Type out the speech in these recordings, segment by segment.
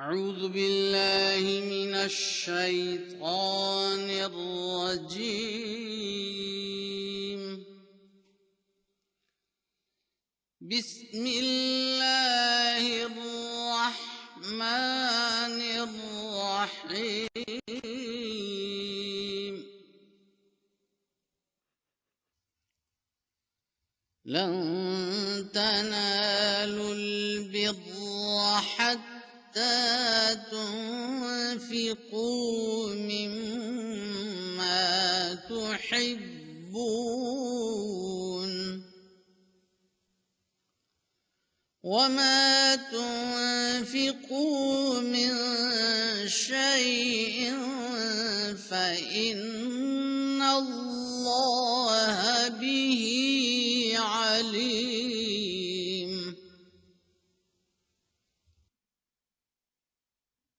أعوذ بالله من الشيطان الرجيم بسم الله الرحمن الرحيم لن تنالوا البر حتى تنفقوا مما تحبون وما تنفقوا من شيء فإن الله به عليم।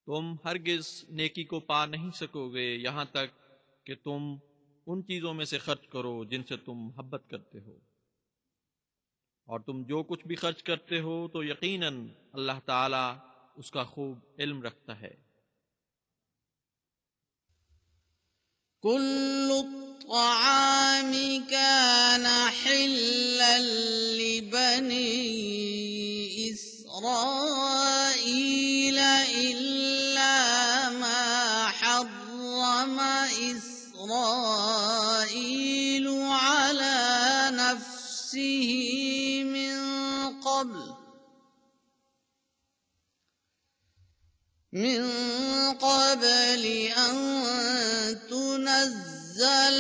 तुम हरगिज नेकी को पा नहीं सकोगे यहाँ तक कि तुम उन चीजों में से खर्च करो जिनसे तुम मोहब्बत करते हो, और तुम जो कुछ भी खर्च करते हो तो यकीनन अल्लाह ताला उसका खूब इल्म रखता है। कुल्लु त्वाआमि कान हिल्लन लिबनी इस्राईल इल्ला मा हर्रम इस्राईलु अला नफ्सिही मिन قبل أن تنزل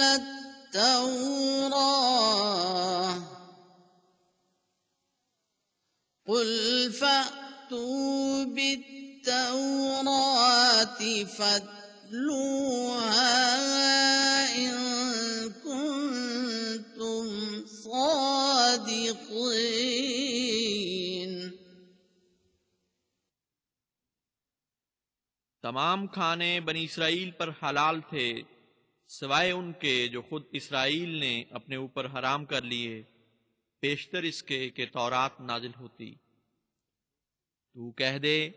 التوراة قل فأتوا بالتوراة فاتلوها إن كنتم صادقين। तमाम खाने बनी इसराइल पर हलाल थे सिवाय उनके जो खुद इसराइल ने अपने ऊपर हराम कर लिए, पेशतर इसके कि तौरात नाजिल होती। तू कह दे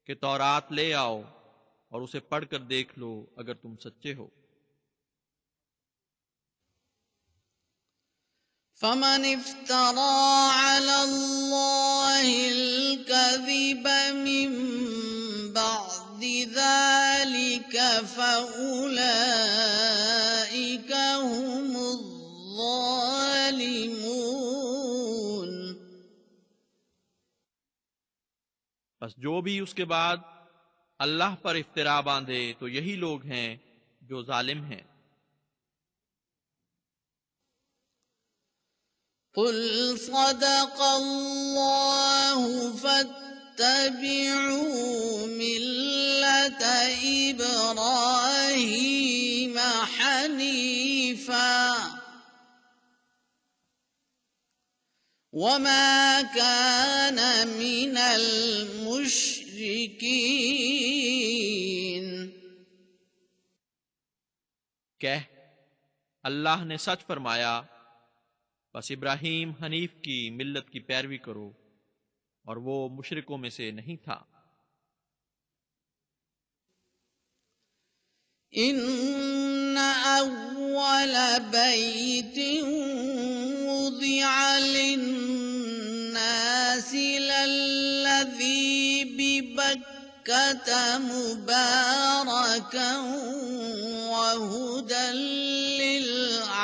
कि तौरात ले आओ और उसे पढ़कर देख लो अगर तुम सच्चे हो। فمن افترى على الله الكذب من بعد ذلك فأولئك هم الظالمون। बस जो भी उसके बाद अल्लाह पर इफ्तिरा बांधे तो यही लोग हैं जो जालिम हैं। कुल सदक़ल्लाहु फत्तबि'ू मिल्लत इब्राहीम हनीफा वमा कान मिनल मुश्रिकीन। कह, अल्लाह ने सच फरमाया, बस इब्राहीम हनीफ की मिल्लत की पैरवी करो और वो मुशरिकों में से नहीं था। इन्ना अव्वल बैतिन वुदिअ लिन्नासि लल्लज़ी बिबक्कता मुबारकन व हुदन लिल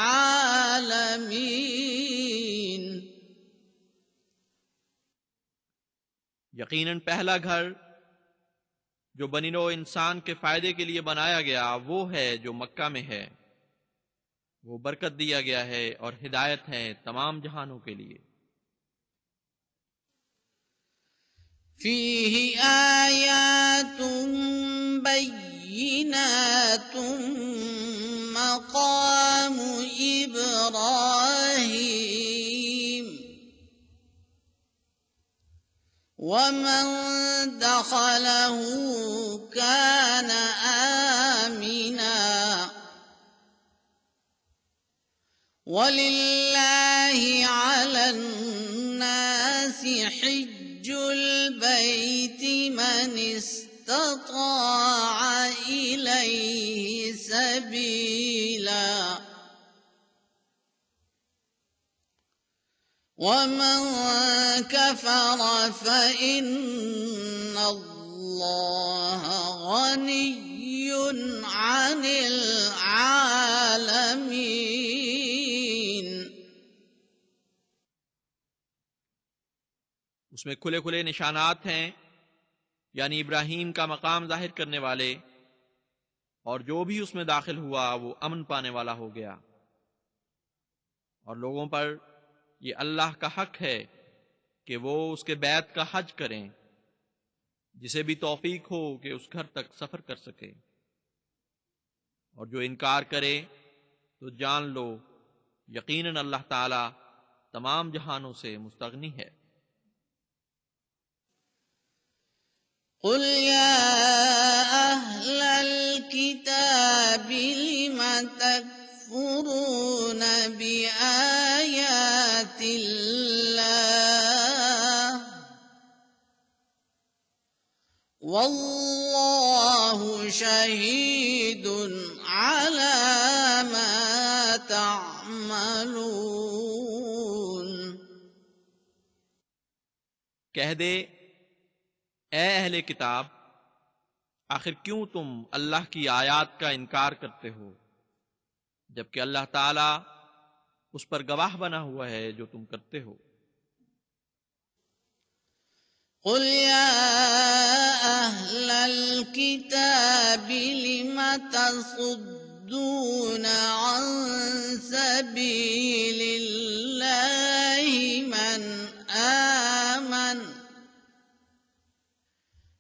आलमीन। यकीनन पहला घर जो बनिनो इंसान के फायदे के लिए बनाया गया वो है जो मक्का में है, वो बरकत दिया गया है और हिदायत है तमाम जहानों के लिए। फीही आयातुन बय्यिनातुन मक़ामु इब्राहीम वमन दखलहु कान आमिना वलिल्लाहि अलन्नासि हिज्जुल बैति मन استطاع إليه سبيلا ومن كفر فإن الله غني عن العالمين। उसमें खुले खुले निशानात हैं, यानी इब्राहीम का मकाम जाहिर करने वाले, और जो भी उसमें दाखिल हुआ वो अमन पाने वाला हो गया। और लोगों पर ये अल्लाह का हक है कि वो उसके बैत का हज करें, जिसे भी तौफीक हो कि उस घर तक सफर कर सके। और जो इनकार करे तो जान लो यकीनन अल्लाह ताला तमाम जहानों से मुस्तगनी है। कुल या अहलल किताबि लिमा तकफुरून बिआयातिल्लाह वल्लाहु शहीदुन अला मा तअमलून। कह दे, ए अहले किताब, आखिर क्यों तुम अल्लाह की आयात का इनकार करते हो, जबकि अल्लाह ताला उस पर गवाह बना हुआ है जो तुम करते हो। कुल या अहलल किताबि लिमा तसुद्दून अन सबीलिल्लाहि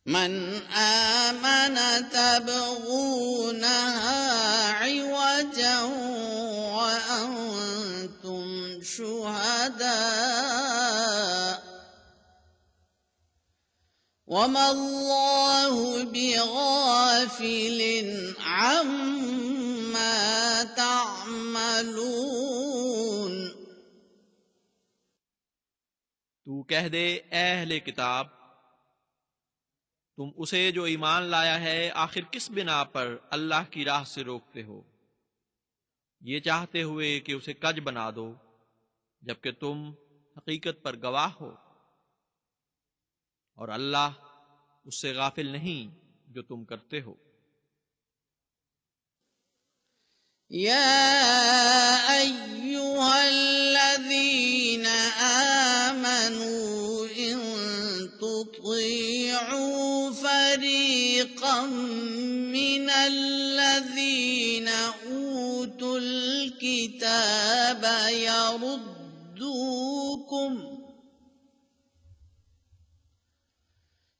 मन आमन तबगूनहा इवजा व अंतुम शुहदा वमल्लाहु बिगाफिलिन अम्मा तअमलून। तू कह दे, ए अहले किताब, तुम उसे जो ईमान लाया है आखिर किस बिना पर अल्लाह की राह से रोकते हो, ये चाहते हुए कि उसे कज बना दो, जबकि तुम हकीकत पर गवाह हो। और अल्लाह उससे गाफिल नहीं जो तुम करते हो। या अय्युहल्लज़ीना आमनू इन तुतीअू फरीक़म मिनल्लज़ीना ऊतुल किताब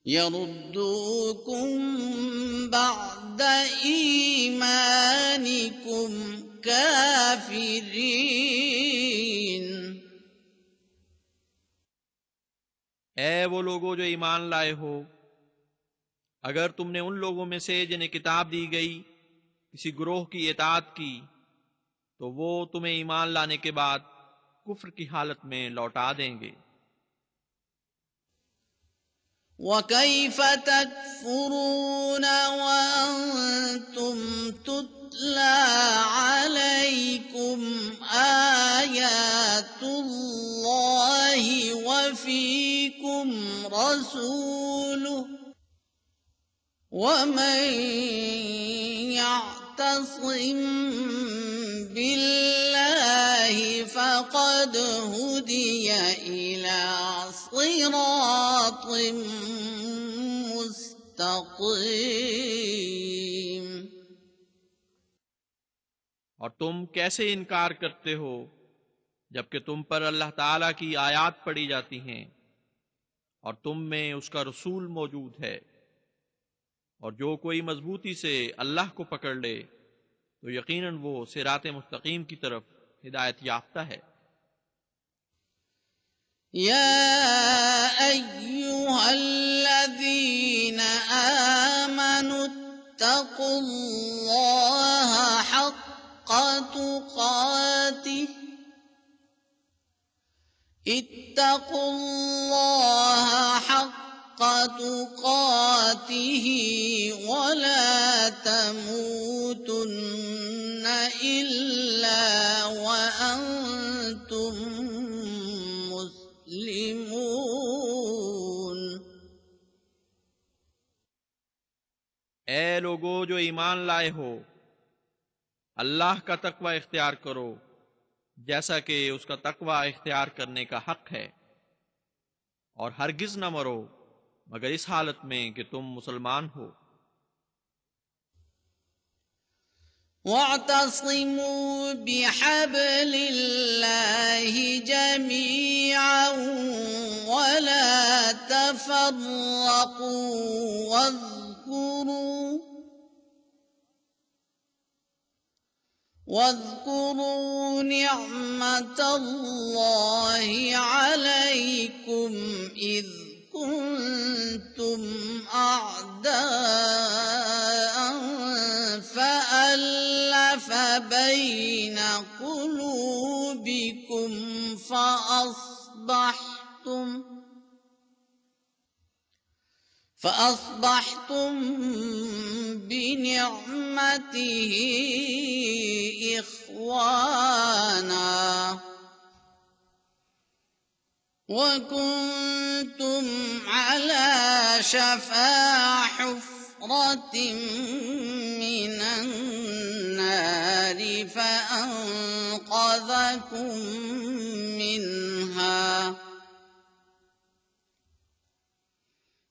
यरुद्दूकुम बअद ईमानिकुम काफिरीन। ए वो लोगो जो ईमान लाए हो, अगर तुमने उन लोगों में से जिन्हें किताब दी गई किसी गुरोह की इताअत की, तो वो तुम्हें ईमान लाने के बाद कुफ्र की हालत में लौटा देंगे। वकैफ तकफुरून वअंतुम तुतला अलैकुम आयातुल्लाहि वफीकुम रसूलुहु वमन यअतसिम बिल्लाहि फक़द हुदिय इला सिरातिम मुस्तक़ीम। और तुम कैसे इनकार करते हो जबकि तुम पर अल्लाह ताला की आयात पढ़ी जाती हैं और तुम में उसका रसूल मौजूद है। और जो कोई मजबूती से अल्लाह को पकड़ ले तो यकीनन वो सिराते मुस्तकीम की तरफ हिदायत याफ्ता है। या अय्युहल्लज़ीना आमनुत्तक़ुल्लाहा हक़्क़ तुक़ातिह इत्तक़ुल्लाहा हक़्क़ तुकातिह वला तमूतुन्न इल्ला व अंतुम मुस्लिमून। ए लोगो जो ईमान लाए हो, अल्लाह का तकवा इख्तियार करो जैसा कि उसका तकवा इख्तियार करने का हक है, और हरगिज न मरो मगर इस हालत में कि तुम मुसलमान हो। वअतसिमू बिहब्लिल्लाहि जमीअन वला तफर्रकू واذكروا نعمة الله عليكم إذ كنتم أعداء فألف بين قلوبكم فأصبحتم بنعمته إخوانا وكنتم على شفا حفرة من النار فأنقذكم منها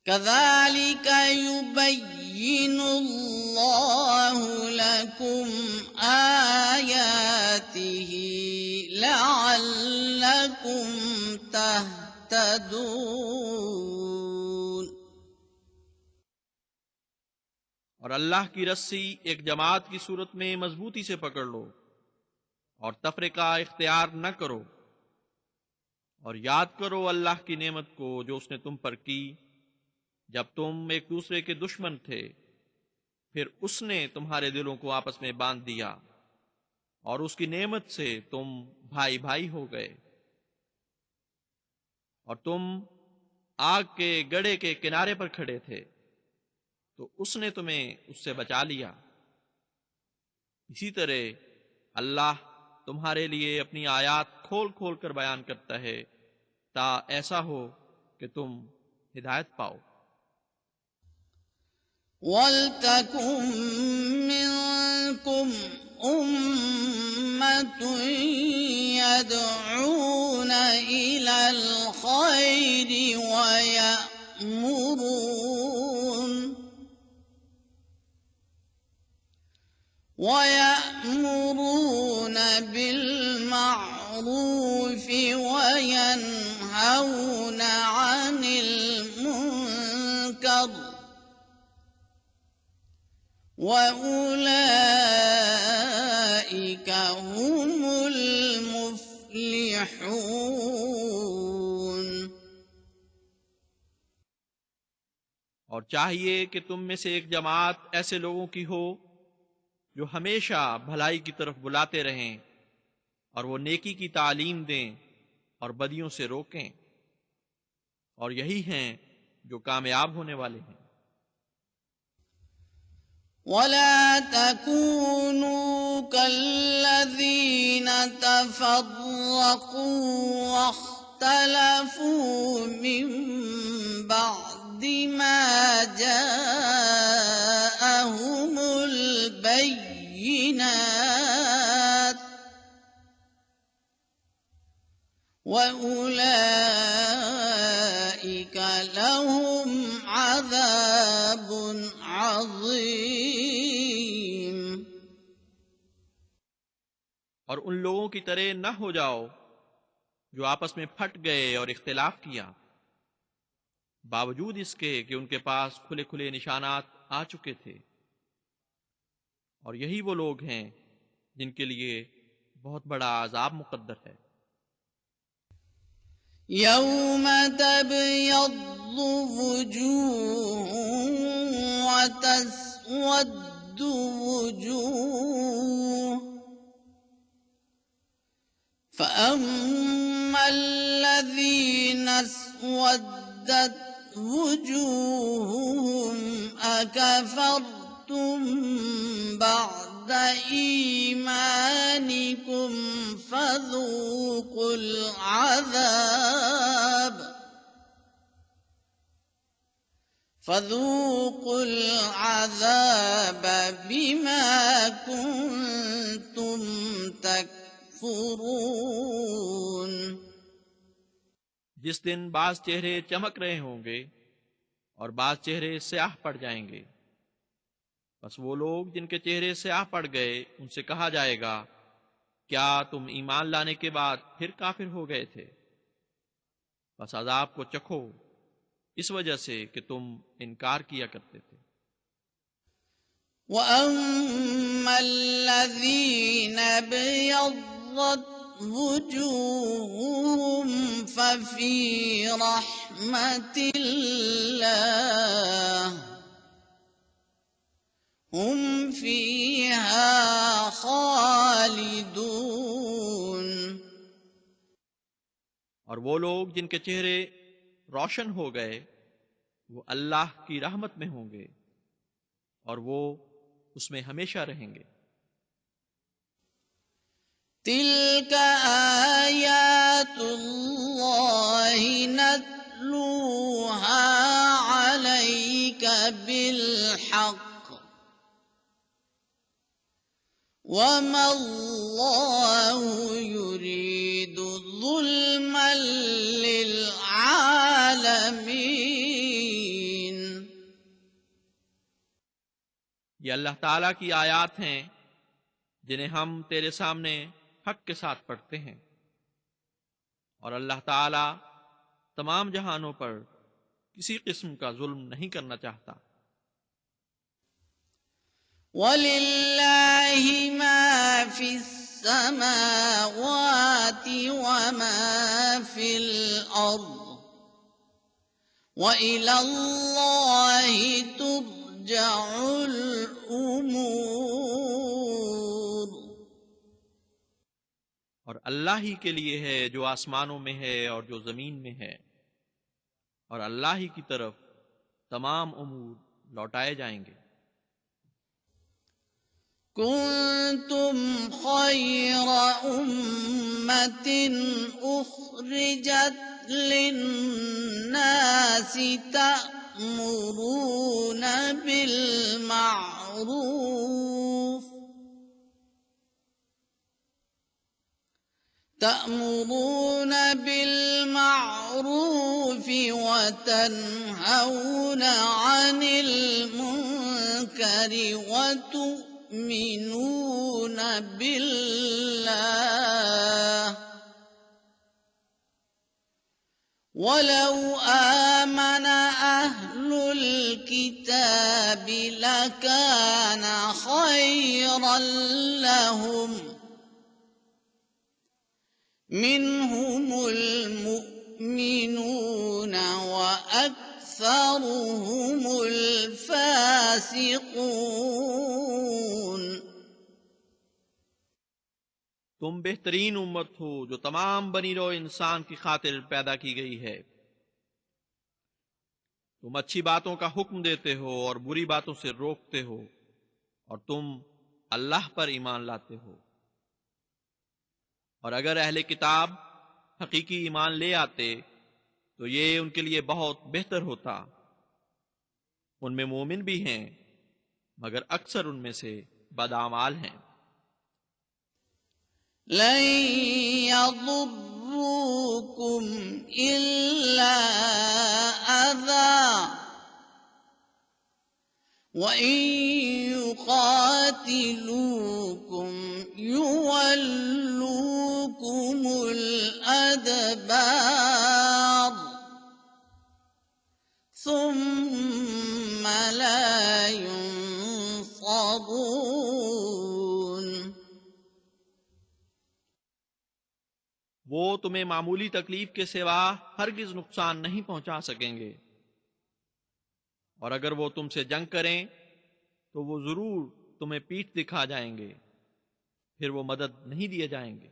كذلك يبين الله لكم آياته لعلكم تهتدون। और अल्लाह की रस्सी एक जमात की सूरत में मजबूती से पकड़ लो और तफरीका इख्तियार न करो, और याद करो अल्लाह की नेमत को जो उसने तुम पर की जब तुम एक दूसरे के दुश्मन थे। फिर उसने तुम्हारे दिलों को आपस में बांध दिया और उसकी नेमत से तुम भाई भाई हो गए, और तुम आग के गड्ढे के किनारे पर खड़े थे तो उसने तुम्हें उससे बचा लिया। इसी तरह अल्लाह तुम्हारे लिए अपनी आयात खोल खोल कर बयान करता है ता ऐसा हो कि तुम हिदायत पाओ। वल्तकुम मिनकुम उम्मतुन यदऊन इलल खैरि वयअमुरून बिलमारूफ वयनहौन अनिल मुनकर वउलाइक हुमुल मुफ्लिहून। और चाहिए कि तुम में से एक जमात ऐसे लोगों की हो जो हमेशा भलाई की तरफ बुलाते रहें और वो नेकी की तालीम दें और बदियों से रोकें, और यही हैं जो कामयाब होने वाले हैं। वला तकूनू कल्लज़ीन तफ़र्रक़ू वख्तलफ़ू मिन बअदि मा जाअहुमुल बय्यिनात वउलाइक लहुम अज़ाबुन अज़ीम। और उन लोगों की तरह न हो जाओ जो आपस में फट गए और इख्तिलाफ किया, बावजूद इसके कि उनके पास खुले खुले निशानात आ चुके थे, और यही वो लोग हैं जिनके लिए बहुत बड़ा अजाब मुकद्दर है। यौम तबयद्दु वुजूहुन व तस्वद्दु वुजूह फअम्मा الذين اسودت وجوههم أكفرتم بعد إيمانكم فذوقوا العذاب بما كنتم تكفرون. जिस दिन बाज चेहरे चमक रहे होंगे और बाज चेहरे स्याह पड़ जाएंगे, बस वो लोग जिनके चेहरे स्याह पड़ गए उनसे कहा जाएगा, क्या तुम ईमान लाने के बाद फिर काफिर हो गए थे? बस अजाब को चखो इस वजह से कि तुम इनकार किया करते थे. وَأَمَّا الَّذِينَ ابْيَضَّتْ وُجُوهُهُمْ فَفِي رَحْمَةِ اللَّهِ هُمْ فِيهَا خَالِدُونَ. और वो लोग जिनके चेहरे रोशन हो गए वो अल्लाह की रहमत में होंगे और वो उसमें हमेशा रहेंगे. तिल्क आयातुल्लाहि नत्लूहा अलैका बिलहक़ वमल्लाहु युरीदु ज़ुल्मन लिलआलमीन. ये अल्लाह ताला की आयात हैं जिन्हें हम तेरे सामने हक के साथ पढ़ते हैं, और अल्लाह ताला तमाम जहानों पर किसी किस्म का जुल्म नहीं करना चाहता. वलिल्लाहि मा फिस्समावाति वमा फिल अर्द व इलल्लाहि तुरजउल उमूर. और अल्लाह ही के लिए है जो आसमानों में है और जो जमीन में है, और अल्लाह ही की तरफ तमाम उमूर लौटाए जाएंगे. कुंतुम खैरा उम्मतिन उखरिजत लिन्नासि ta'muruna bil ma'ruf وتنهون عن المنكر وتؤمنون بالله ولو آمن أهل الكتاب لكان خيرا لهم منهم المؤمنون وأكثرهم الفاسقون. तुम बेहतरीन उम्मत हो जो तमाम बनी रो इंसान की खातिर पैदा की गई है. तुम अच्छी बातों का हुक्म देते हो और बुरी बातों से रोकते हो, और तुम अल्लाह पर ईमान लाते हो. और अगर अहले किताब हकीकी ईमान ले आते तो ये उनके लिए बहुत बेहतर होता. उनमें मोमिन भी हैं मगर अक्सर उनमें से बदआमाल हैं. लन यज़ुर्रूकुम इल्ला अज़ा व इन युक़ातिलूकुम युवल्लूकुमुल अदबार सुम्मा ला युंसरून. वो तुम्हें मामूली तकलीफ के सिवा हरगिज नुकसान नहीं पहुंचा सकेंगे, और अगर वो तुमसे जंग करें तो वो जरूर तुम्हें पीठ दिखा जाएंगे, फिर वो मदद नहीं दिए जाएंगे.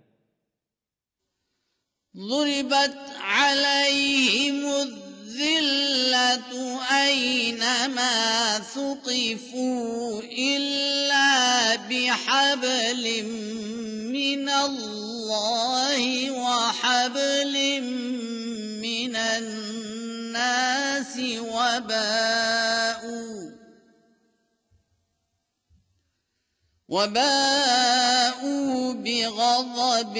ضربت عليهم الذِّلَّةُ أَيْنَمَا ثُقِفُوا إِلَّا بِحَبْلٍ مِّنَ اللَّهِ وَحَبْلٍ مِّنَ النَّاسِ وباءوا بغضب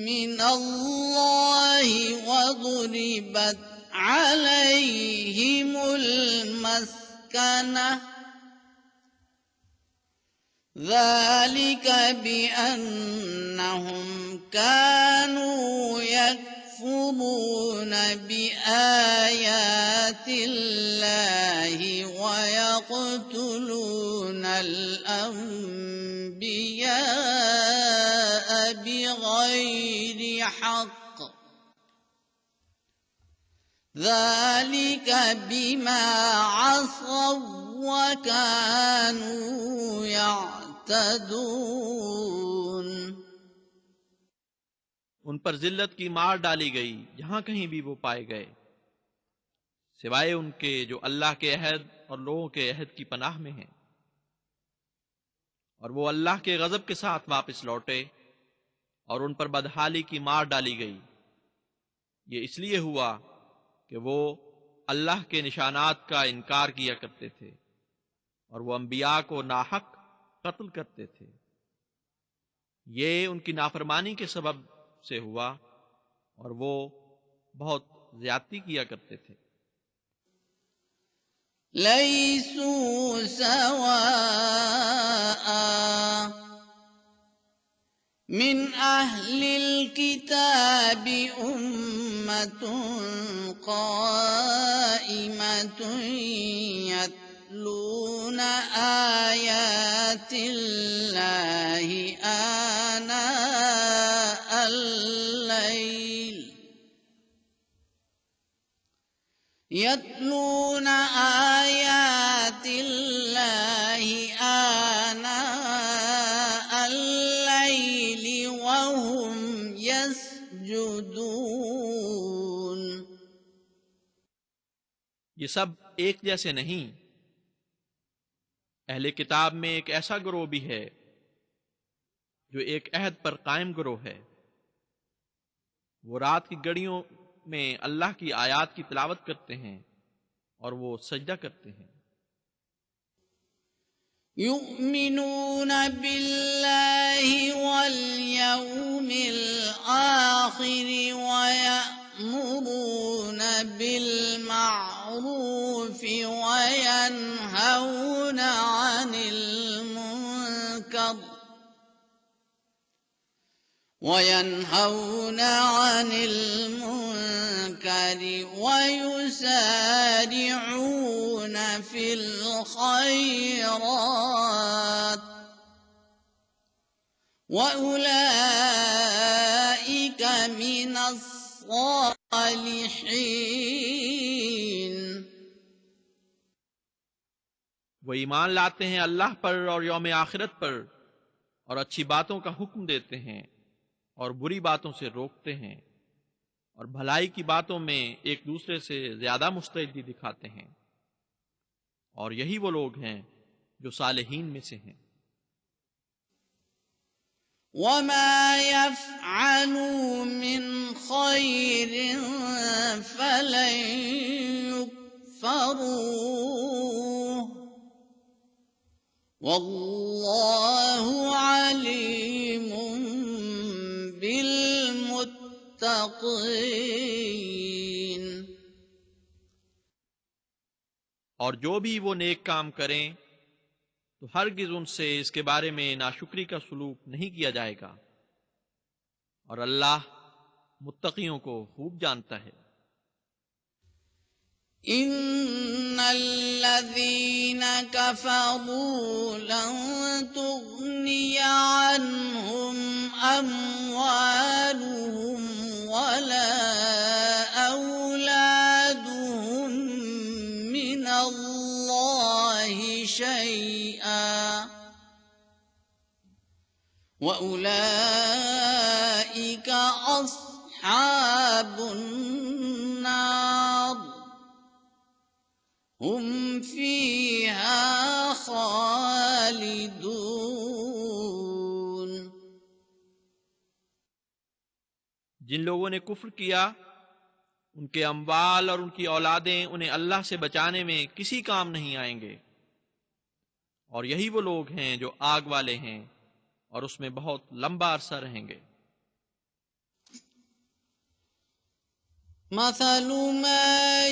من الله وضربت عليهم المسكنة ذلك بأنهم كانوا يكفرون بآيات الله ويقتلون الأنبياء بغير حق ذلك بما عصوا وكانوا يعتدون उन पर जिल्लत की मार डाली गई जहां कहीं भी वो पाए गए, सिवाय उनके जो अल्लाह के अहद और लोगों के अहद की पनाह में हैं, और वो अल्लाह के गजब के साथ वापस लौटे, और उन पर बदहाली की मार डाली गई। ये इसलिए हुआ कि वो अल्लाह के निशानात का इनकार किया करते थे और वो अंबिया को नाहक कत्ल करते थे। ये उनकी नाफरमानी के सबब से हुआ और वो बहुत ज्यादती किया करते थे। लैसू सवाअ मिन अहलिल किताबि उम्मतुन क़ाइमतुन यत्लून आयातिल्लाहि आनाअल लैल يتلون آيات الله آناء الليل وهم يسجدون ये सब एक जैसे नहीं। अहले किताब में एक ऐसा गिरोह भी है जो एक अहद पर कायम गिरोह है। वो रात की घड़ियों में अल्लाह की आयात की तिलावत करते हैं और वो सजदा करते हैं। युमिनून बिल्लाहि वल यौमिल आखिर व यअमुरून बिल मारूफ व यनहौन अनिल मुनकर وينهون عن المنكر ويسارعون في الخيرات وأولئك من الصالحين वो ईमान लाते हैं अल्लाह पर और यौम आखिरत पर और अच्छी बातों का हुक्म देते हैं और बुरी बातों से रोकते हैं और भलाई की बातों में एक दूसरे से ज्यादा मुस्तैदी दिखाते हैं, और यही वो लोग हैं जो सालेहीन में से हैं। वमा यफ़अलू मिन खैरिन फलन युकफ़रूह वल्लाहु अलीमुम बिलमुत्तक़ीन। और जो भी वो नेक काम करें तो हरगिज उनसे इसके बारे में नाशुक्री का सलूक नहीं किया जाएगा, और अल्लाह मुत्तकियों को खूब जानता है। इन्नल्लज़ीन कफ़रू लन तुग़निया अन्हुम अम्वालुहुम वला औलादुहुम मिनल्लाहि शैआ वउलाइका अस्हाबुन नार هم فيها خالدون जिन लोगों ने कुफ्र किया उनके अम्वाल और उनकी औलादें उन्हें अल्लाह से बचाने में किसी काम नहीं आएंगे, और यही वो लोग हैं जो आग वाले हैं और उसमें बहुत लंबा अरसा रहेंगे। مثل ما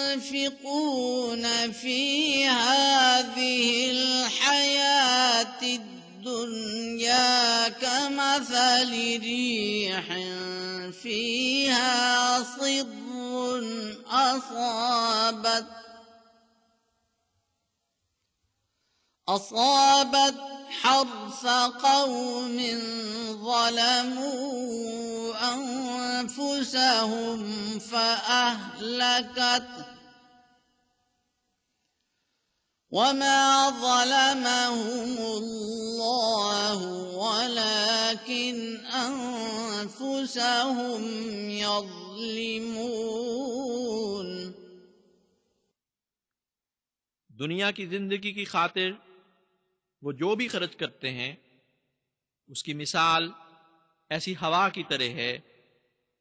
ينفقون في هذه الحياة الدنيا كمثل ريح فيها صر أصابت حرث قوم ظلموا أنفسهم فأهلكته وما ظلمهم الله ولكن أنفسهم يظلمون दुनिया की जिंदगी की खातिर वो जो भी खर्च करते हैं उसकी मिसाल ऐसी हवा की तरह है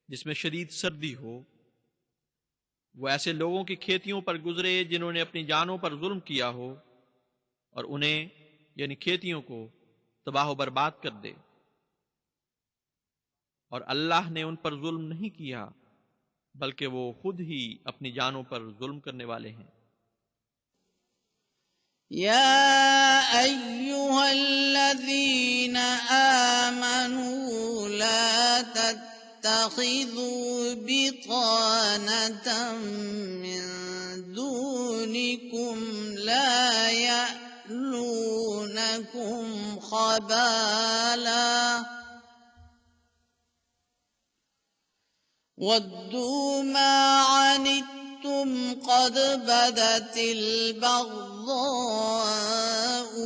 जिसमें शदीद सर्दी हो। वो ऐसे लोगों की खेतियों पर गुजरे जिन्होंने अपनी जानों पर जुल्म किया हो और उन्हें यानी खेतियों को तबाह बर्बाद कर दे, और अल्लाह ने उन पर जुल्म नहीं किया बल्कि वो खुद ही अपनी जानों पर जुल्म करने वाले हैं। يا أيها الذين آمنوا لا تتخذوا بطانة من دونكم لا يألونكم خبالا ودوا ما عنتم قد بدت البغضاء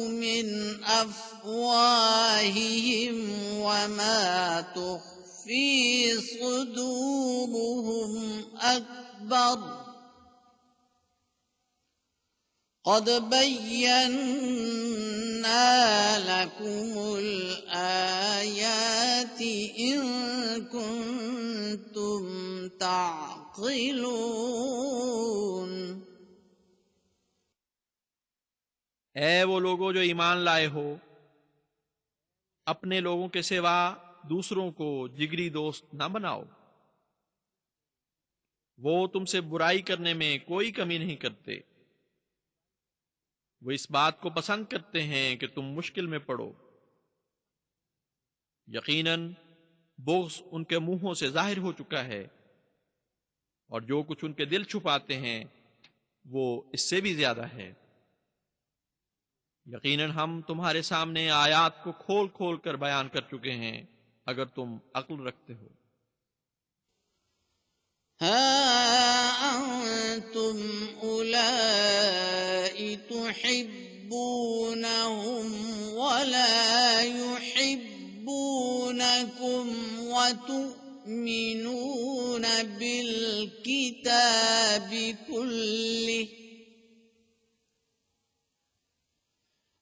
من أفواههم وما تخفي صدورهم أكبر قد بينا لكم الآيات إن كنتم تعقلون ऐ वो लोगो जो ईमान लाए हो, अपने लोगों के सिवा दूसरों को जिगरी दोस्त ना बनाओ। वो तुमसे बुराई करने में कोई कमी नहीं करते। वो इस बात को पसंद करते हैं कि तुम मुश्किल में पड़ो। यकीनन बुग़्ज़ उनके मुंहों से जाहिर हो चुका है, और जो कुछ उनके दिल छुपाते हैं वो इससे भी ज्यादा है। यकीनन हम तुम्हारे सामने आयात को खोल खोल कर बयान कर चुके हैं अगर तुम अक्ल रखते हो। हा अंतुम उलाई तुहिब्बूनहुम वला युहिब्बूनकुम वतुमिनून बिलकिताबि कुल्लिहि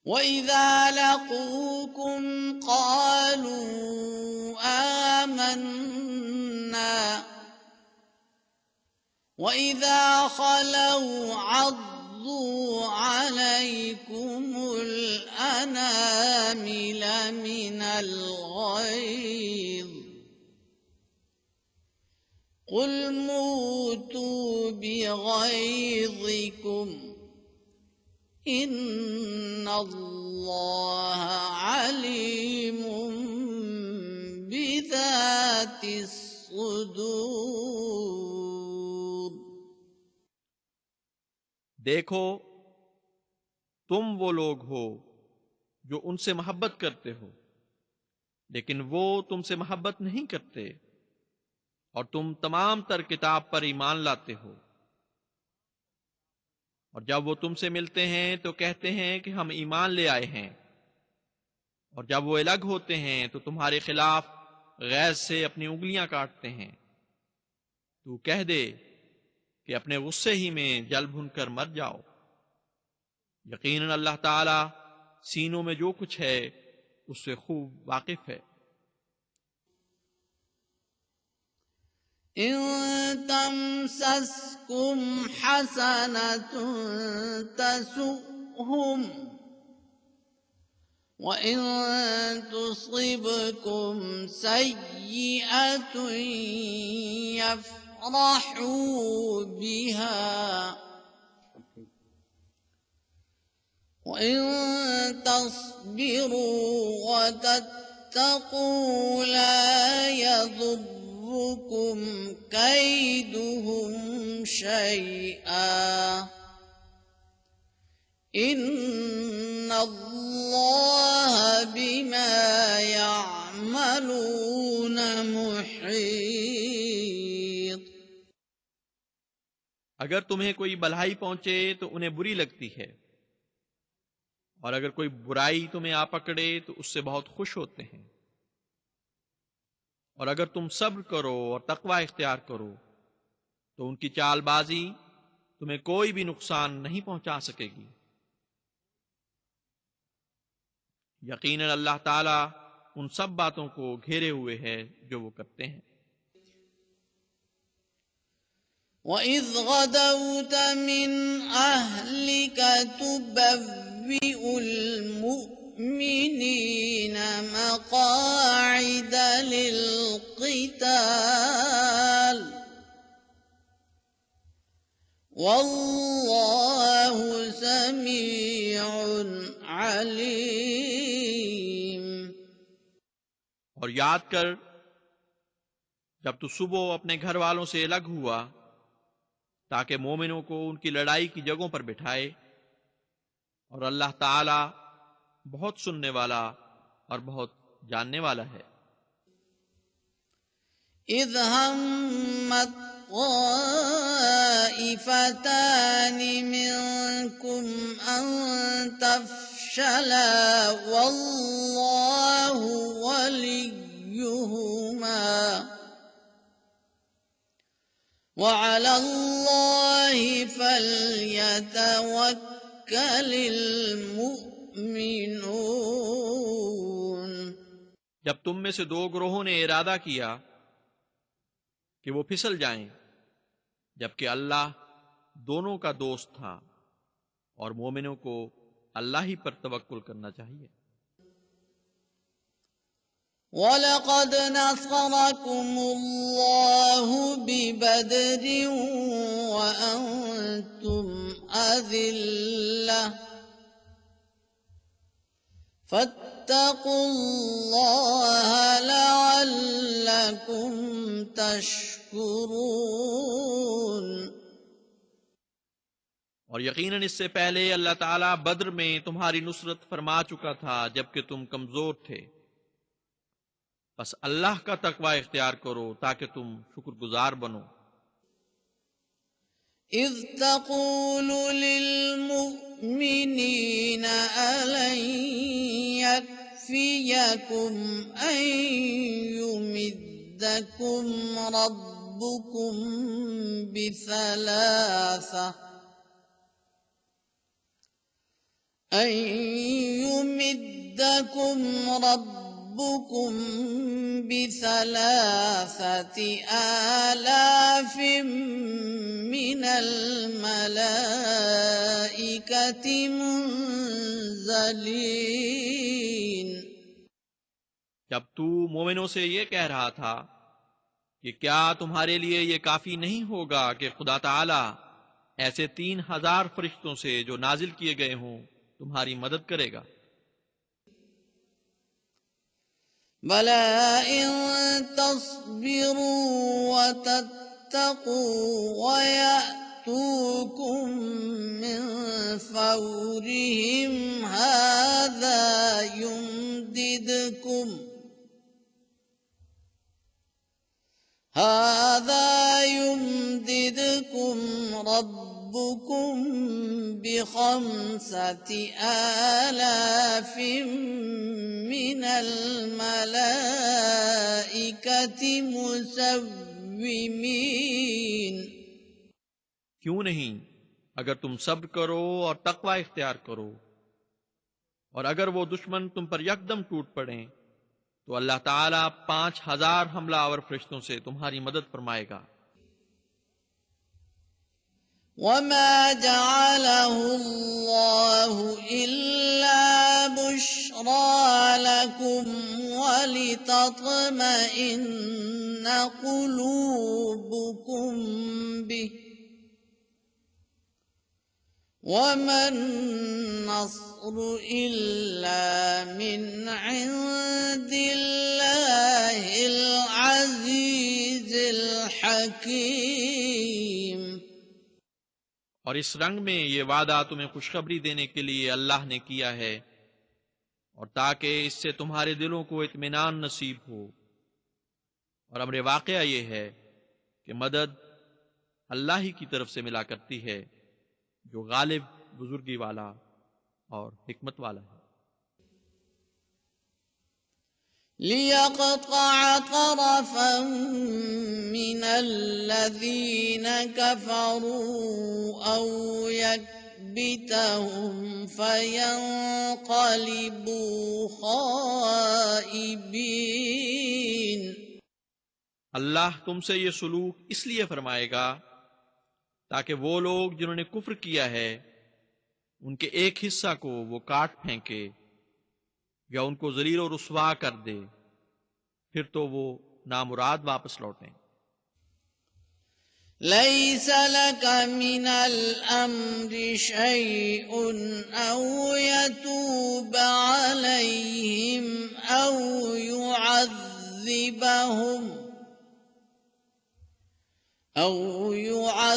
وَإِذَا لَقُوكُمْ قَالُوا آمَنَّا وَإِذَا خَلَوْا عَضُّوا عَلَيْكُمُ الْأَنَامِلَ مِنَ الْغَيْظِ قُلْ مُوتُوا بِغَيْظِكُمْ إن الله عليم بذات الصدور देखो, तुम वो लोग हो जो उनसे मोहब्बत करते हो, लेकिन वो तुमसे मोहब्बत नहीं करते, और तुम तमाम तर किताब पर ईमान लाते हो। और जब वो तुमसे मिलते हैं तो कहते हैं कि हम ईमान ले आए हैं, और जब वो अलग होते हैं तो तुम्हारे खिलाफ गैज़ से अपनी उंगलियां काटते हैं। तू कह दे कि अपने गुस्से ही में जल भुनकर मर जाओ। यकीनन अल्लाह ताला सीनों में जो कुछ है उससे खूब वाकिफ है। इन तमसस्कुम हसनतुन तसुहुम व इन तुसिबकुम सय्यिअतुन यफ्रहू बिहा व इन तस्बिरू व तत्तकू ला यदुर्रुकुम कैदुहुम शैआ इन्नल्लाह बिमा यअमलून मुहीत। अगर तुम्हें कोई भलाई पहुंचे तो उन्हें बुरी लगती है, और अगर कोई बुराई तुम्हें आ पकड़े तो उससे बहुत खुश होते हैं। और अगर तुम सब्र करो और तकवा इख्तियार करो तो उनकी चालबाजी तुम्हें कोई भी नुकसान नहीं पहुंचा सकेगी। यकीनन अल्लाह ताला उन सब बातों को घेरे हुए है जो वो करते हैं। وَإِذْ غَدَوْتَ مِنْ أَهْلِكَ تُبَوِّئُ الْمُؤْمِنِينَ مَقَاعِدَ لِلْقِتَالِ وَاللَّهُ سَمِيعٌ عَلِيمٌ। और याद कर जब तू सुबह अपने घर वालों से अलग हुआ ताकि मोमिनों को उनकी लड़ाई की जगहों पर बिठाए, और अल्लाह ताला बहुत सुनने वाला और बहुत जानने वाला है। إذ همت طائفتان منكم أن تفشلا والله وليهما وعلى الله فليتوكل المؤمنون। जब तुम में से दो ग्रोहों ने इरादा किया कि वो फिसल जाएं, जबकि अल्लाह दोनों का दोस्त था, और मोमिनों को अल्लाह ही पर तवक्कुल करना चाहिए। वलक़द नसरकुमुल्लाहु बिबद्र व अंतुम अज़िल्लह फत्तक़ुल्लाह लअल्लकुम तशकुरून। और यकीनन इससे पहले अल्लाह ताला बद्र में तुम्हारी नुसरत फरमा चुका था जबकि तुम कमजोर थे। बस अल्लाह का तकवा इख्तियार करो ताकि तुम शुक्रगुजार बनो। इज़ तक़ूलु लिलमुअ्मिनीन अलन यक्फियकुम अन युमिद्दकुम रब्बुकुम बिसलासा أن يمدكم ربكم بثلاثة آلاف من الملائكة منزلين। जब तू मोमिनों से ये कह रहा था कि क्या तुम्हारे लिए ये काफी नहीं होगा कि खुदा ताला ऐसे 3000 फरिश्तों से जो नाजिल किए गए हों तुम्हारी मदद करेगा। बला इन तस्बिरू व तत्तकू व यअतूकुम मिन फौरिहिम हाज़ा युमदिदकुम रब्बुकुम बिखम्सति आलाफिम मिनल मलाइकति मुसव्विमीन। क्यों नहीं अगर तुम सब्र करो और तकवा इख्तियार करो। और अगर वो दुश्मन तुम पर यकदम टूट पड़े तो अल्लाह ताला 5000 हमलावर फरिश्तों से तुम्हारी मदद फरमाएगा। وما جعله الله إلا بشرى لكم ولتطمئن قلوبكم به وما النصر إلا من عند الله العزيز الحكيم। और इस रंग में ये वादा तुम्हें खुशखबरी देने के लिए अल्लाह ने किया है, और ताकि इससे तुम्हारे दिलों को इत्मीनान नसीब हो। और अमर वाक़या ये है कि मदद अल्लाह ही की तरफ से मिला करती है, जो गालिब, बुजुर्गी वाला और हिकमत वाला है। लियक़तअ तरफ़न मिनल्लज़ीन कफ़रू औ यकबितहुम फ़यंक़लिबू ख़ाइबीन। अल्लाह तुमसे ये सलूक इसलिए फरमाएगा ताकि वो लोग जिन्होंने कुफ्र किया है उनके एक हिस्सा को वो काट फेंके या उनको जलील और रुस्वा कर दे, फिर तो वो नामुराद वापस लौटें। लैस लक मिनल अम्रि शैउन औ यतूब अलैहिम औ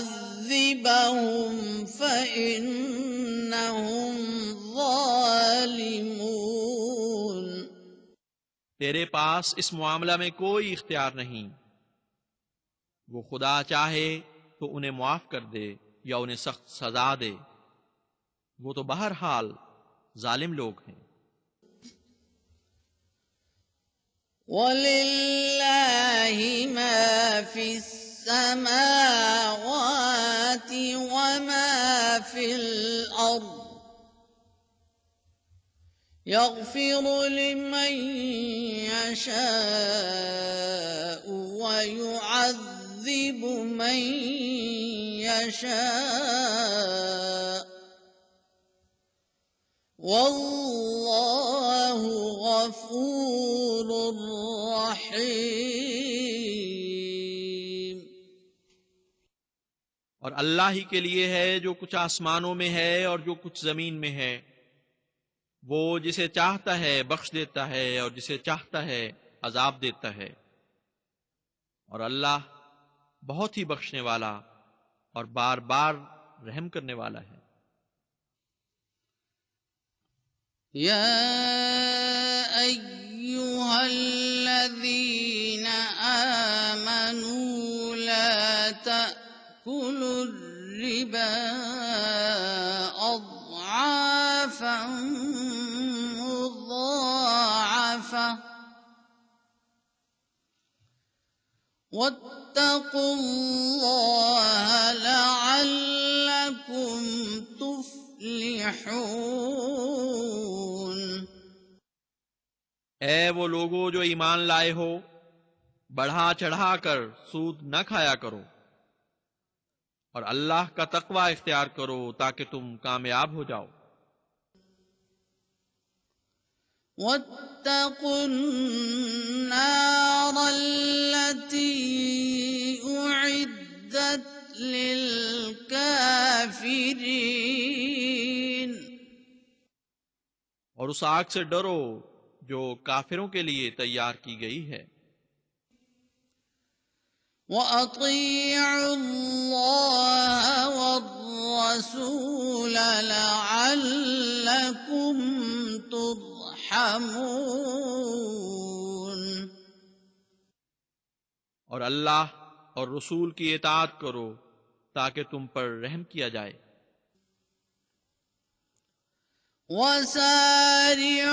युअज़्ज़िबहुम फ़इन्नहुम ज़ालिमून। तेरे पास इस मामला में कोई इख्तियार नहीं। वो खुदा चाहे तो उन्हें माफ कर दे या उन्हें सख्त सजा दे, वो तो बहरहाल जालिम लोग हैं। वलिल्लाहि मा फिस समावाति वमा फिल अर्द यग़फ़िरु लिमन यशाअ व युअज़्ज़िबु मन यशाअ वल्लाहु गफ़ूरुर रहीम। और अल्लाह ही के लिए है जो कुछ आसमानों में है और जो कुछ जमीन में है। वो जिसे चाहता है बख्श देता है और जिसे चाहता है अजाब देता है, और अल्लाह बहुत ही बख्शने वाला और बार बार रहम करने वाला है। या अय्युहल्लज़ीन आमनू ला तअकुलुर रिबा अज़आफ़न मुज़ाअफ़ा वत्तक़ुल्लाह लअल्लकुम तुफ़्लिहून। ऐ वो लोगो जो ईमान लाए हो, बढ़ा चढ़ा कर सूद न खाया करो और अल्लाह का तकवा इख्तियार करो ताकि तुम कामयाब हो जाओ। वत्तक़ुन्नारल्लती उइद्दत लिलकाफिरीन। और उस आग से डरो जो काफिरों के लिए तैयार की गई है। वअतीउल्लाह वर्रसूल लअल्लकुम तुरहमून। और अल्लाह और रसूल की इताअत करो ताकि तुम पर रहम किया जाए। वसारिऊ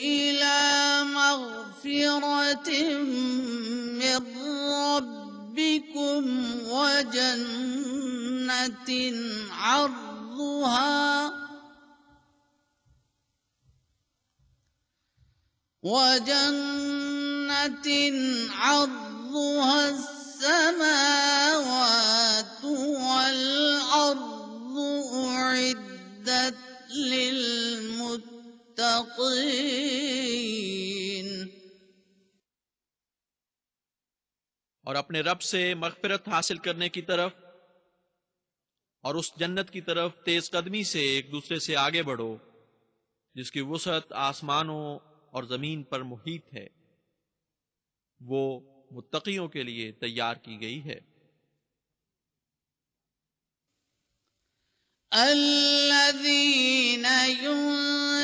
इला मग़फ़िरतिम मिन रब्बिकुम ربكم وجنة عرضها السماوات والأرض أعدت للمتقين और अपने रब से मग़फ़िरत हासिल करने की तरफ और उस जन्नत की तरफ तेज कदमी से एक दूसरे से आगे बढ़ो जिसकी वुसअत आसमानों और जमीन पर मुहीत है। वो मुत्तकियों के लिए तैयार की गई है। الذين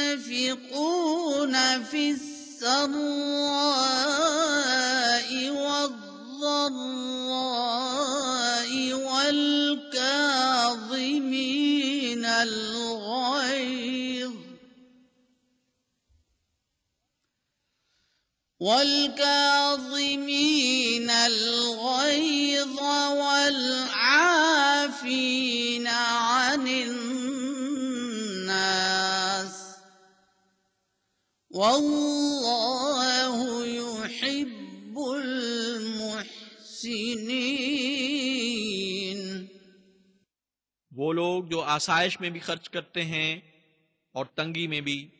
ينفقون في السراء والضراء والكاظمين الغيظ والعافين عن الناس والله يحب المحسنين। वो लोग जो आसाइश में भी खर्च करते हैं और तंगी में भी,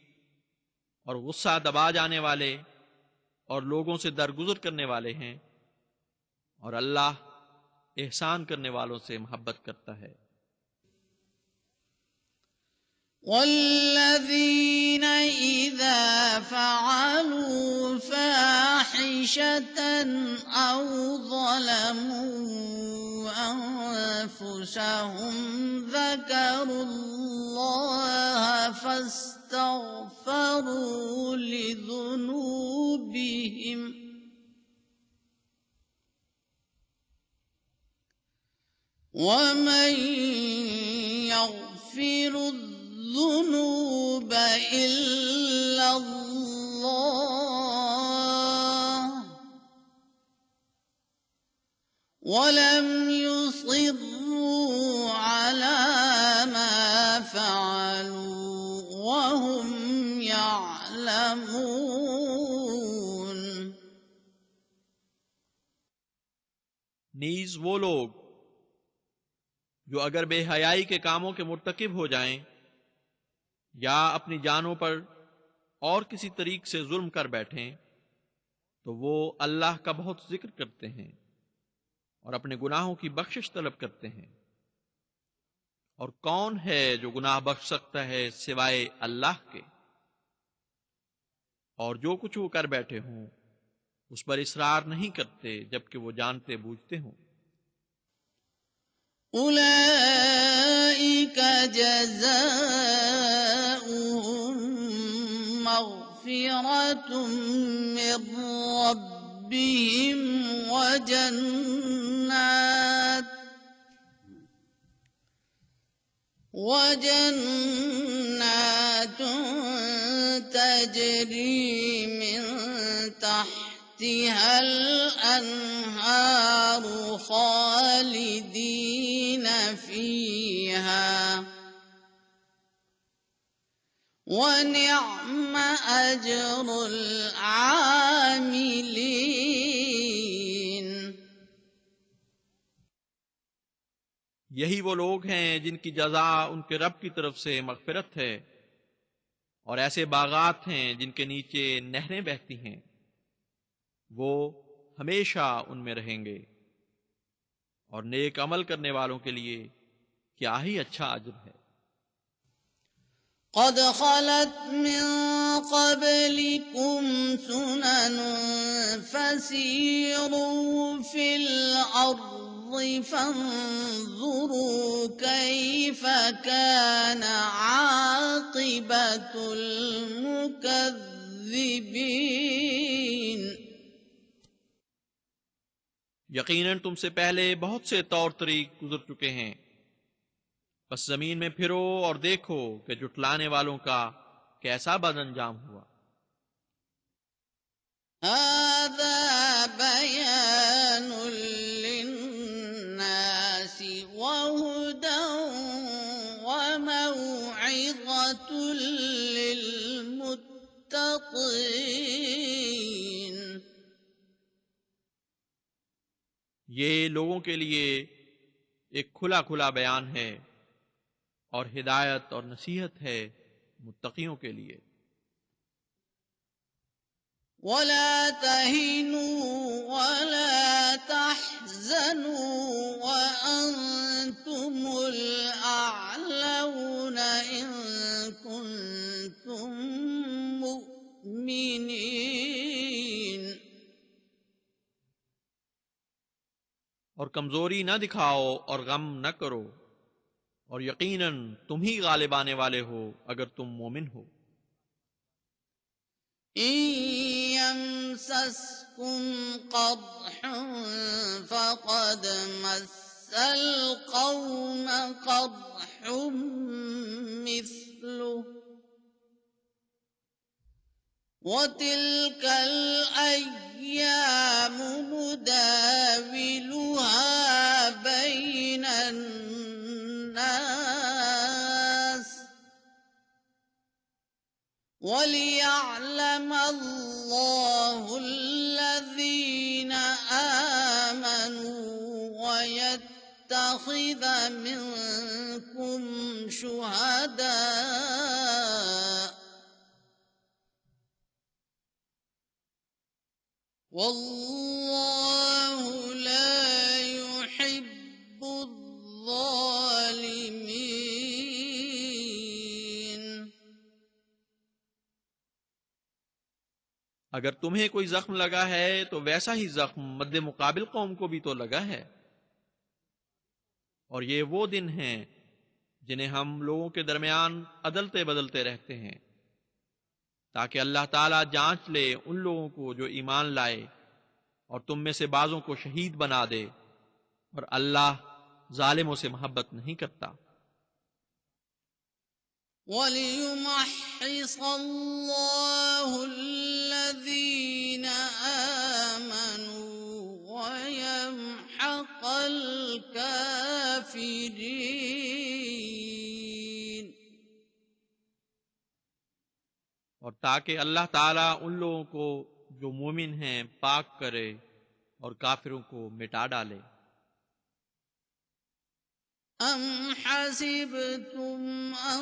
और गुस्सा दबा जाने वाले और लोगों से दरगुजर करने वाले हैं, और अल्लाह एहसान करने वालों से मोहब्बत करता है। والذين إذا فعلوا فاحشة أو ظلموا أنفسهم ذكروا الله فاستغفروا لذنوبهم ومن يغفر الذنوب إلا الله ولم يصروا على ما فعلوا وهم يعلمون। नीज वो लोग जो अगर बेहयाई के कामों के मुर्तकिब हो जाएं या अपनी जानों पर और किसी तरीक से जुल्म कर बैठें तो वो अल्लाह का बहुत जिक्र करते हैं और अपने गुनाहों की बख्शिश तलब करते हैं। और कौन है जो गुनाह बख्श सकता है सिवाय अल्लाह के, और जो कुछ वो कर बैठे हों उस पर इसरार नहीं करते जबकि वो जानते बूझते हों। أولئك جزاؤهم مغفرة من ربهم وجنات تجري من تحتها الأنهار خالدين فيها ونعم أجر العاملين। यही वो लोग हैं जिनकी जजा उनके रब की तरफ से मग़फ़िरत है, और ऐसे बागात हैं जिनके नीचे नहरें बहती हैं, वो हमेशा उनमें रहेंगे, और नेक अमल करने वालों के लिए क्या ही अच्छा अज्र है। قد خلت من قبلكم سنن فسيروا في الأرض فانظروا كيف كان عاقبة المكذبين। यकीनन तुमसे पहले बहुत से तौर तरीक गुजर चुके हैं, बस जमीन में फिरो और देखो कि जुटलाने वालों का कैसा बदअंजाम हुआ। هذا بيان للمتقين ये लोगों के लिए एक खुला खुला बयान है और हिदायत और नसीहत है मुत्तकियों के लिए। ولا تهنوا ولا تحزنوا وأنتم الأعلون إن كنتم مؤمنين और कमजोरी न दिखाओ और गम न करो, और यकीनन तुम ही गालिब आने वाले हो अगर तुम मोमिन हो। إن يمسسكم قرح فقد مس القوم قرح مثله وتلك الأيام نداولها بين الناس وليعلم الله الذين آمنوا ويتخذ منكم شهداء والله لا يحب الظالمين अगर तुम्हें कोई जख्म लगा है तो वैसा ही जख्म मद्दे मुकाबिल कौम को भी तो लगा है। और ये वो दिन हैं जिन्हें हम लोगों के दरमियान अदलते बदलते रहते हैं, ताकि अल्लाह ताला जांच ले उन लोगों को जो ईमान लाए और तुम में से बाजों को शहीद बना दे, और अल्लाह जालिमों से मोहब्बत नहीं करता। وَلِيُمَحِّصَ اللَّهُ الَّذِينَ آمَنُوا وَيَمْحَقَ الْكَافِرِينَ और ताकि अल्लाह ताला उन लोगों को जो मोमिन हैं पाक करे और काफिरों को मिटा डाले। أَمْ حَسِبْتُمْ أَن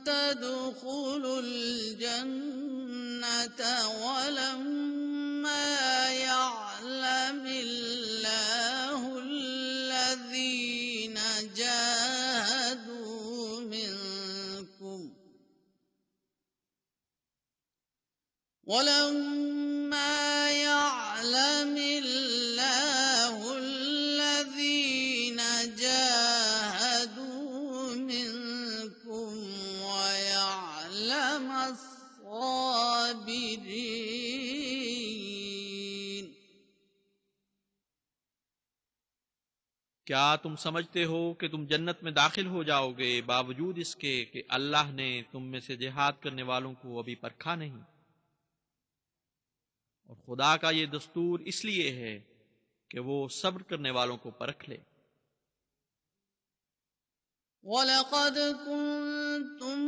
تَدْخُلُوا الْجَنَّةَ وَلَمَّا يَعْلَمِ اللَّهُ الَّذِينَ جَاهَدُوا مِنكُمْ ولما يعلم الله الذين جاهدوا منكم ويعلم الصابرين क्या तुम समझते हो कि तुम जन्नत में दाखिल हो जाओगे बावजूद इसके कि अल्लाह ने तुम में से जिहाद करने वालों को अभी परखा नहीं? और खुदा का ये दस्तूर इसलिए है कि वो सब्र करने वालों को परख ले। وَلَقَدْ كُنْتُمْ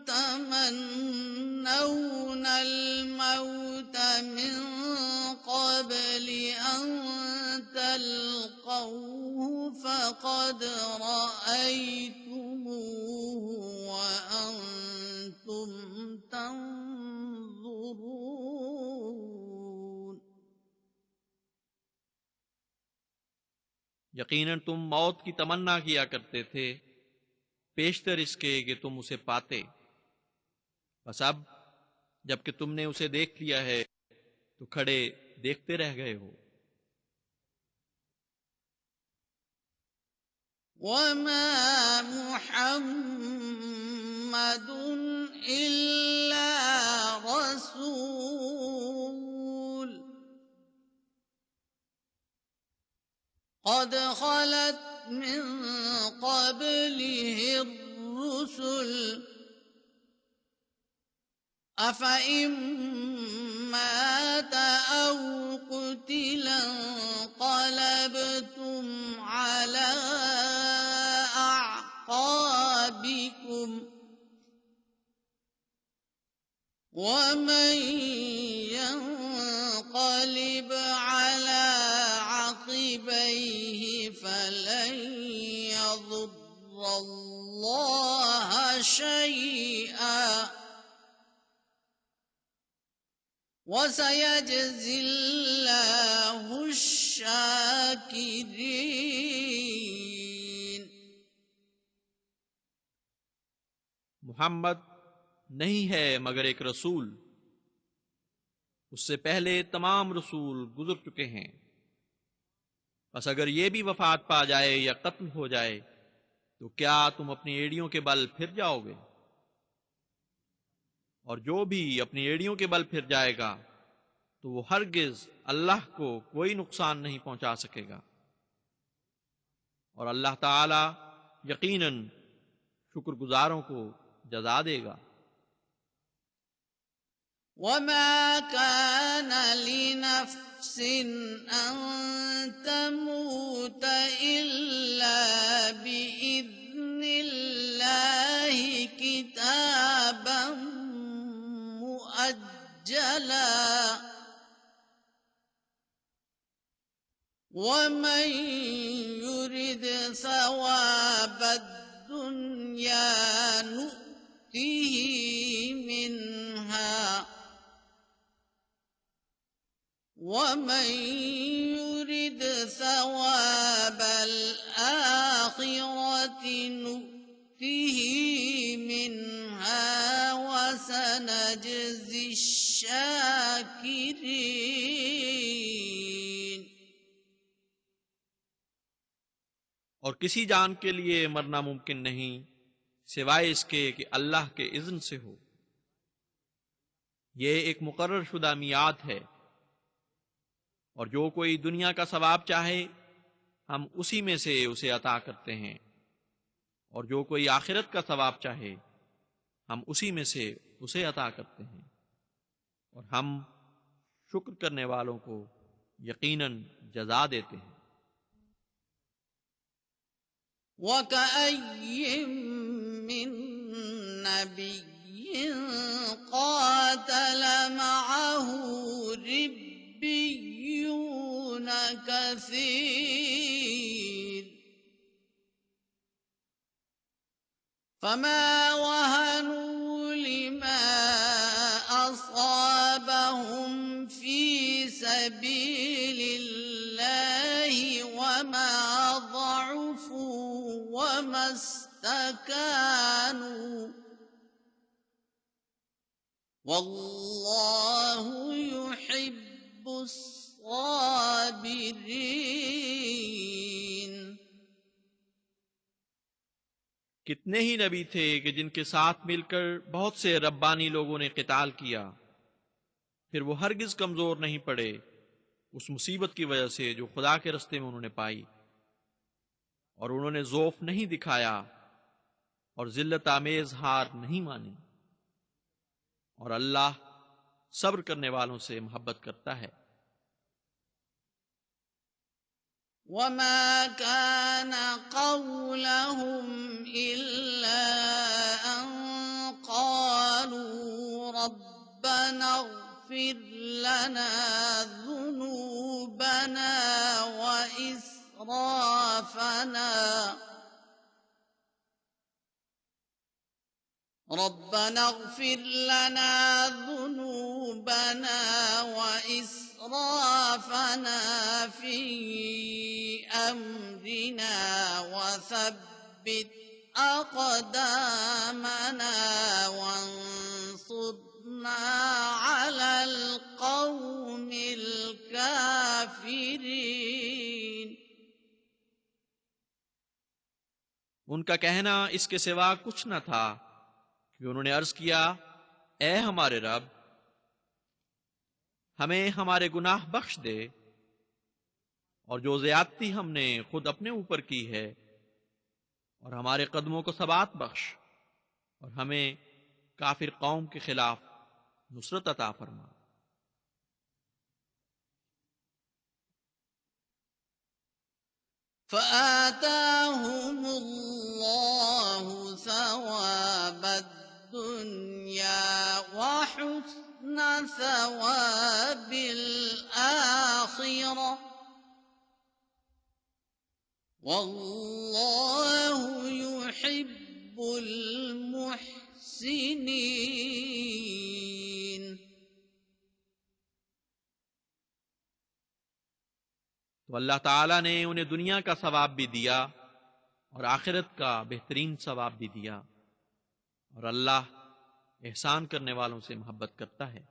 تَمَنَّوْنَ الْمَوْتَ مِنْ قَبْلِ أَنْ تَلْقَوْهُ فَقَدْ رَأَيْتُمُوهُ وَأَنْتُمْ تَنْظُرُونَ यकीनन तुम मौत की तमन्ना किया करते थे पेशतर इसके कि तुम उसे पाते, बस अब जबकि तुमने उसे देख लिया है तो खड़े देखते रह गए हो। وَمَا مُحَمَّدٌ إِلَّا رَسُولٌ قَدْ خَلَتْ مِنْ قَبْلِهِ الرُّسُلُ أَفَإِنْ مَاتَ أَوْ قُتِلَ انقَلَبْتُمْ عَلَى أَعْقَابِكُمْ ومن ينقلب على عقبيه فلن يضر الله شيئا وسيجزي الله الشاكرين। मुहम्मद नहीं है मगर एक रसूल, उससे पहले तमाम रसूल गुजर चुके हैं। बस अगर ये भी वफात पा जाए या कत्ल हो जाए तो क्या तुम अपनी एड़ियों के बल फिर जाओगे? और जो भी अपनी एड़ियों के बल फिर जाएगा तो वो हरगिज अल्लाह को कोई नुकसान नहीं पहुंचा सकेगा। और अल्लाह ताला यकीनन शुक्रगुजारों को जज़ा देगा। वमा कान लिनफ्सिन अन तमूत इल्ला बिइज़्निल्लाहि किताबन मुअज्जला वमन युरिद सवाबद दुनिया नुअतिही मिन्हा वमन युरिद सवाबल आखिरति नुअतिही मिन्हा वसनजज़ि शाकिरीन। और किसी जान के लिए मरना मुमकिन नहीं सिवाय इसके कि अल्लाह के इज़्न से हो। ये एक मुकर्रर शुदा मियाद है, और जो कोई दुनिया का सवाब चाहे हम उसी में से उसे अता करते हैं, और जो कोई आखिरत का सवाब चाहे हम उसी में से उसे अता करते हैं, और हम शुक्र करने वालों को यकीनन जज़ा देते हैं। वकअय्यिम मिन नबिय्यिन क़ातल मअहू रिब्बिय्यून कसीर फमा वहनू लिमा असाबहुम फी सबीलिल्लाहि वमा ज़अफू वमा इस्तकानू वल्लाहु युहिब्बुस साबिरीन। कितने ही नबी थे कि जिनके साथ मिलकर बहुत से रब्बानी लोगों ने क़िताल किया, फिर वो हरगिज कमजोर नहीं पड़े उस मुसीबत की वजह से जो खुदा के रस्ते में उन्होंने पाई, और उन्होंने ज़ौफ नहीं दिखाया और जिल्लत आमेज हार नहीं मानी, और अल्लाह सब्र करने वालों से मोहब्बत करता है। वमा कान क़ौलहुम इल्ला अन क़ालू रब्बना इग़फ़िर लना ज़ुनूबना व इसराफ़ना रब्बना इग़फ़िर लना ज़ुनूबना व इसराफ़ना फ़ी अम्रिना व थब्बित अक़दामना वंसुरना अलल क़ौमिल काफ़िरीन। उनका कहना इसके सिवा कुछ न था कि उन्होंने अर्ज किया, ए हमारे रब, हमें हमारे गुनाह बख्श दे, और जो ज़्यादती हमने खुद अपने ऊपर की है, और हमारे कदमों को सबात बख्श, और हमें काफिर कौम के खिलाफ नुसरत अता फरमा। फ़आताहुमुल्लाहु सवाबद दुनिया व حسن ثواب الآخرة والله يحب المحسنين। तो अल्लाह ताला ने उन्हें दुनिया का सवाब भी दिया और आखिरत का बेहतरीन सवाब भी दिया, और अल्लाह एहसान करने वालों से मोहब्बत करता है।